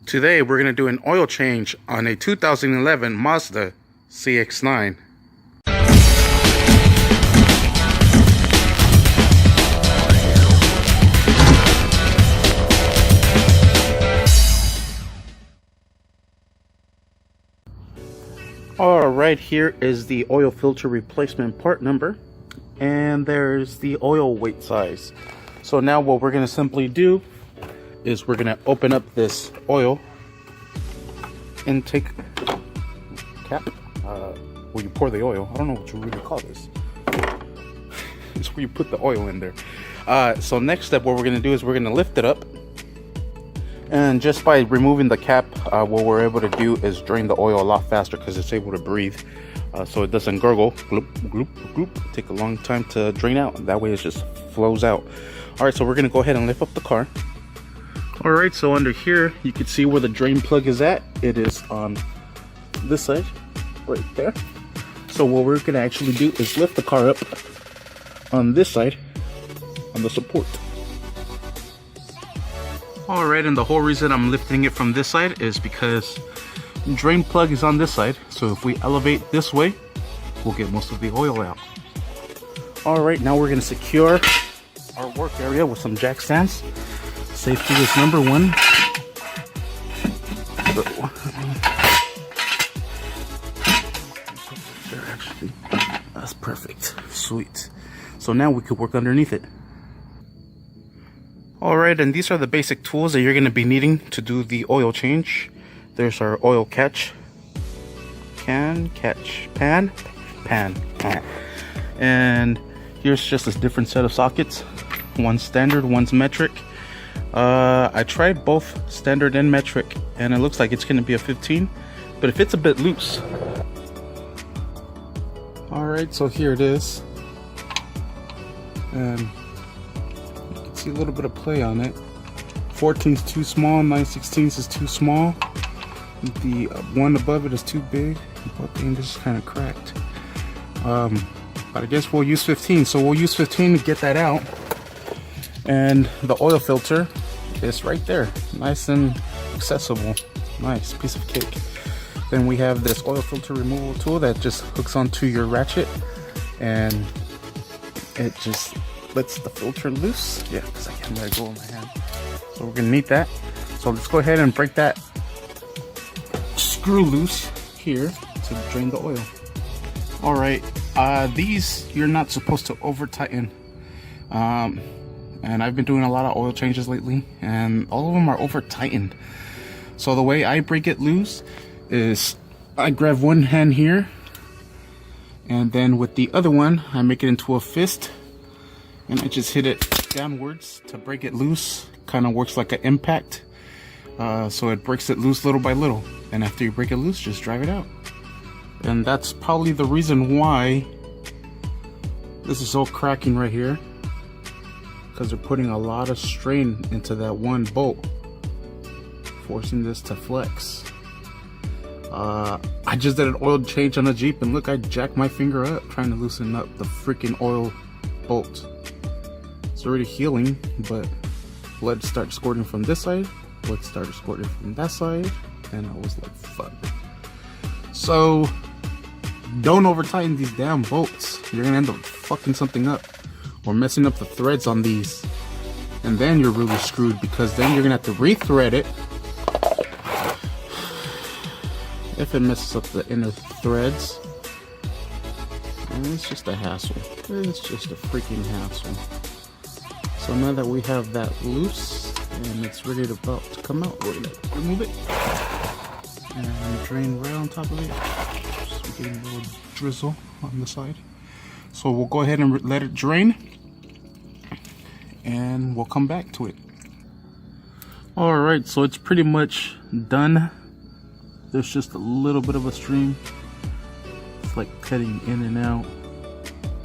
Today we're going to do an oil change on a 2011 Mazda CX-9. Alright, here is the oil filter replacement part number, and there's the oil weight size. So now what we're going to simply do is we're going to open up this oil intake cap, where you pour the oil. I don't know what you really call this. It's where you put the oil in there. So next step, what we're going to do is we're going to lift it up, and just by removing the cap, what we're able to do is drain the oil a lot faster because it's able to breathe, so it doesn't gurgle. Gloop, gloop, gloop. Take a long time to drain out. That way it just flows out. All right, so we're going to go ahead and lift up the car. All right, so under here you can see where the drain plug is at. It is on this side right there. So what we're going to actually do is lift the car up on this side on the support. All right, and the whole reason I'm lifting it from this side is because the drain plug is on this side. So if we elevate this way, we'll get most of the oil out. All right, now we're going to secure our work area with some jack stands. Safety is number one. Actually, that's perfect. Sweet. So now we could work underneath it. Alright, and these are the basic tools that you're going to be needing to do the oil change. There's our oil catch. Pan. And here's just a different set of sockets. One's standard, one's metric. I tried both standard and metric, and it looks like it's going to be a 15, but if it's a bit loose. Alright, so here it is, and you can see a little bit of play on it. 14 is too small, 9/16 is too small, the one above it is too big, both things just kind of cracked. But I guess we'll use 15, so we'll use 15 to get that out. And the oil filter is right there, nice and accessible. Nice piece of cake. Then we have this oil filter removal tool that just hooks onto your ratchet, and it just lets the filter loose. Yeah, because I can't let it go in my hand. So we're gonna need that. So let's go ahead and break that screw loose here to drain the oil. All right, these you're not supposed to over tighten. And I've been doing a lot of oil changes lately, and all of them are over tightened. So the way I break it loose is I grab one hand here, and then with the other one I make it into a fist, and I just hit it downwards to break it loose. Kind of works like an impact, so it breaks it loose little by little, and after you break it loose, just drive it out. And that's probably the reason why this is all cracking right here, because they're putting a lot of strain into that one bolt, forcing this to flex. I just did an oil change on a Jeep, and look, I jacked my finger up trying to loosen up the freaking oil bolt. It's already healing, but blood started squirting from this side, blood started squirting from that side, and I was like, fuck. So don't over tighten these damn bolts. You're gonna end up fucking something up or messing up the threads on these, and then you're really screwed, because then you're gonna have to re-thread it if it messes up the inner threads. And it's just a hassle. It's just a freaking hassle. So now that we have that loose and it's ready to about to come out, we're gonna remove it and drain right on top of it. Just getting a little drizzle on the side. So we'll go ahead and let it drain, and we'll come back to it. Alright, so it's pretty much done. There's just a little bit of a stream. It's like cutting in and out.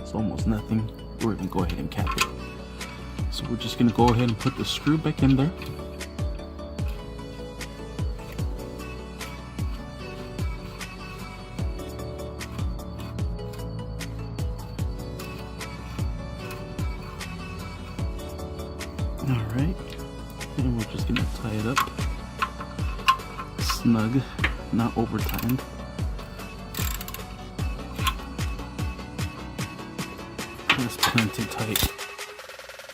It's almost nothing. We're gonna go ahead and cap it. So we're just gonna go ahead and put the screw back in there. Alright, and we're just gonna tie it up. snug, not over tightened. That's plenty tight.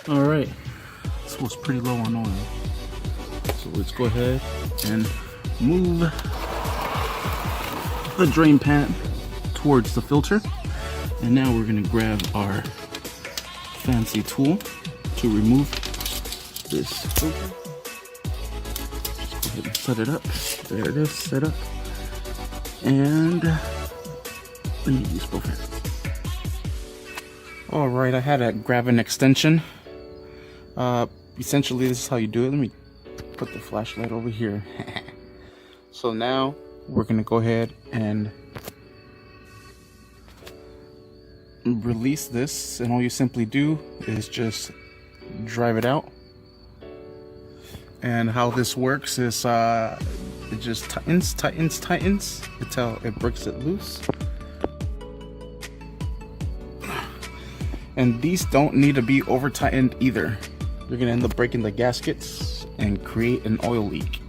Alright, this was pretty low on oil. So let's go ahead and move the drain pan towards the filter. And now we're gonna grab our fancy tool to remove this filter. Just go ahead and set it up. There it is, set up. And let me use both hands. Alright, I had to grab an extension. Essentially this is how you do it. Let me put the flashlight over here. So now we're gonna go ahead and release this, and all you simply do is just drive it out. And how this works is it just tightens until it breaks it loose. And these don't need to be over tightened either. You're gonna end up breaking the gaskets and create an oil leak.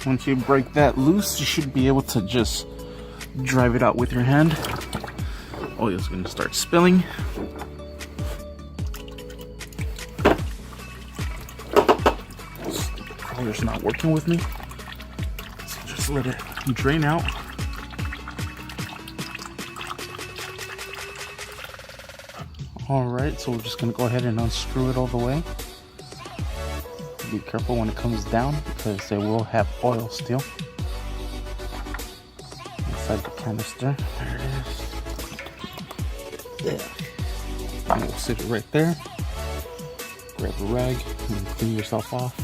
Once you break that loose, you should be able to just drive it out with your hand. Oil's gonna start spilling. Oil's not working with me, so just let it drain out. Alright, so we're just gonna go ahead and unscrew it all the way. Be careful when it comes down because it will have oil still inside the canister. There it is. Yeah. And we'll sit it right there. Grab a rag and clean yourself off.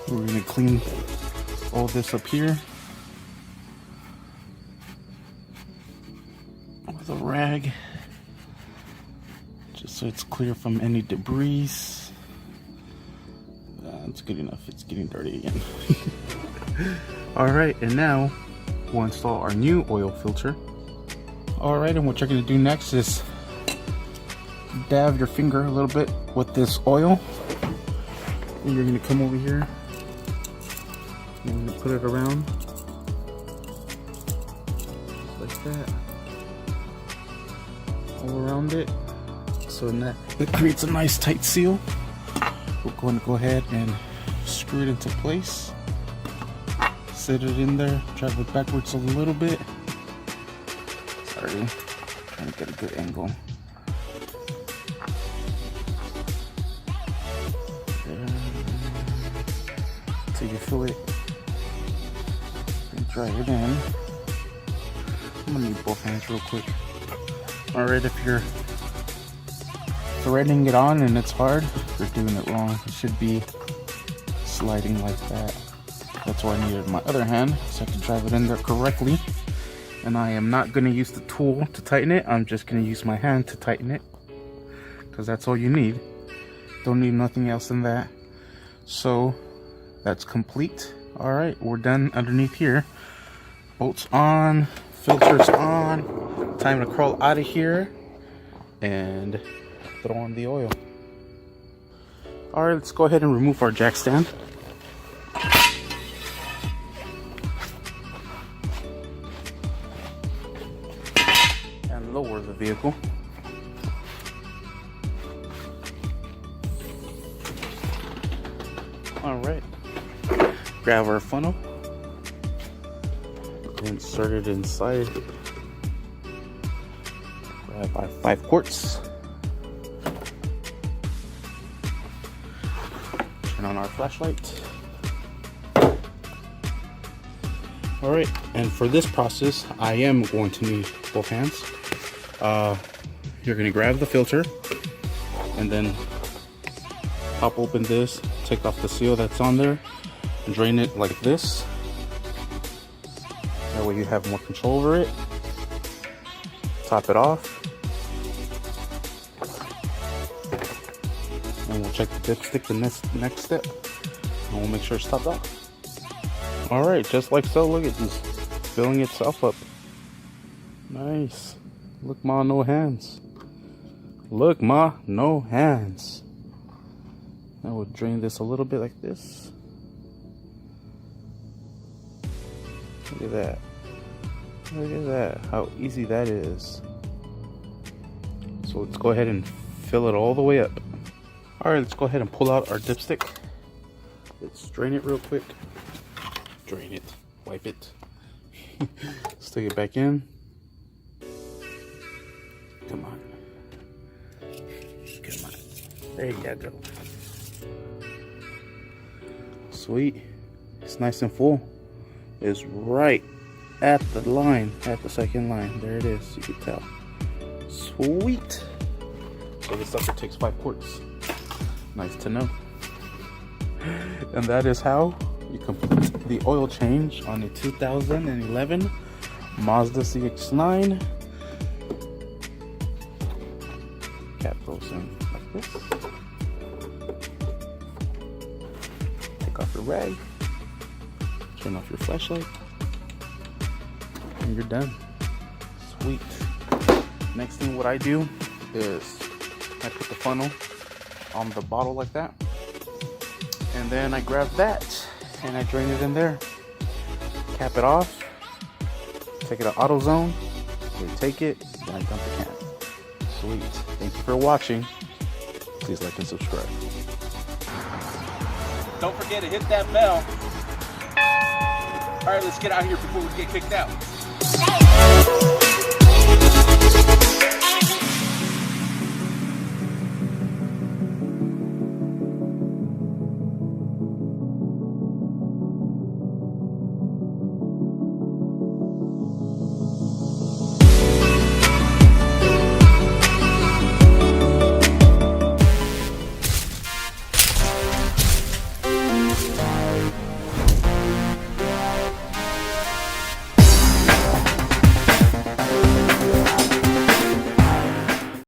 We're gonna clean all this up here with a rag, just so it's clear from any debris. That's good enough. It's getting dirty again. Alright, and now we'll install our new oil filter. Alright, and what you're going to do next is dab your finger a little bit with this oil. And you're going to come over here and you're going to put it around just like that, all around it, so that it creates a nice tight seal. We're going to go ahead and screw it into place, set it in there, drive it backwards a little bit. Sorry, trying to get a good angle. Till you feel it and drive it in. I'm gonna need both hands real quick. Alright, if you're threading it on and it's hard, you're doing it wrong. It should be sliding like that. That's why I needed my other hand, so I can drive it in there correctly. And I am not going to use the tool to tighten it. I'm just going to use my hand to tighten it, because that's all you need. Don't need nothing else than that. So that's complete. Alright, we're done underneath here. Bolts on, filters on. Time to crawl out of here and throw on the oil. Alright, let's go ahead and remove our jack stand. And lower the vehicle. Alright, grab our funnel, insert it inside, grab our 5 quarts, turn on our flashlight. Alright, and for this process I am going to need both hands. You're going to grab the filter and then pop open this, take off the seal that's on there, and drain it like this. That way you have more control over it. Top it off. And we'll check the dipstick the next step. And we'll make sure it's topped off. Alright, just like so, look at this, filling itself up. Nice. Look, ma, no hands. Look, ma, no hands. I will drain this a little bit like this. Look at that. Look at that, how easy that is. So let's go ahead and fill it all the way up. Alright, let's go ahead and pull out our dipstick. Let's drain it real quick. Drain it, wipe it. Stick it back in. Come on. Come on. There you go. Sweet. It's nice and full. It's right at the line, at the second line. There it is, you can tell. Sweet. So this sucker takes 5 quarts. Nice to know. And that is how you complete the oil change on a 2011 Mazda CX-9. Cap goes in like this. Take off your rag. Turn off your flashlight. And you're done. Sweet. Next thing what I do is I put the funnel on the bottle like that. And then I grab that and I drain it in there. Cap it off. Take it to auto zone. Retake it. Then I dump the can. Sweet. Thank you for watching. Please like and subscribe. Don't forget to hit that bell. All right, let's get out of here before we get kicked out.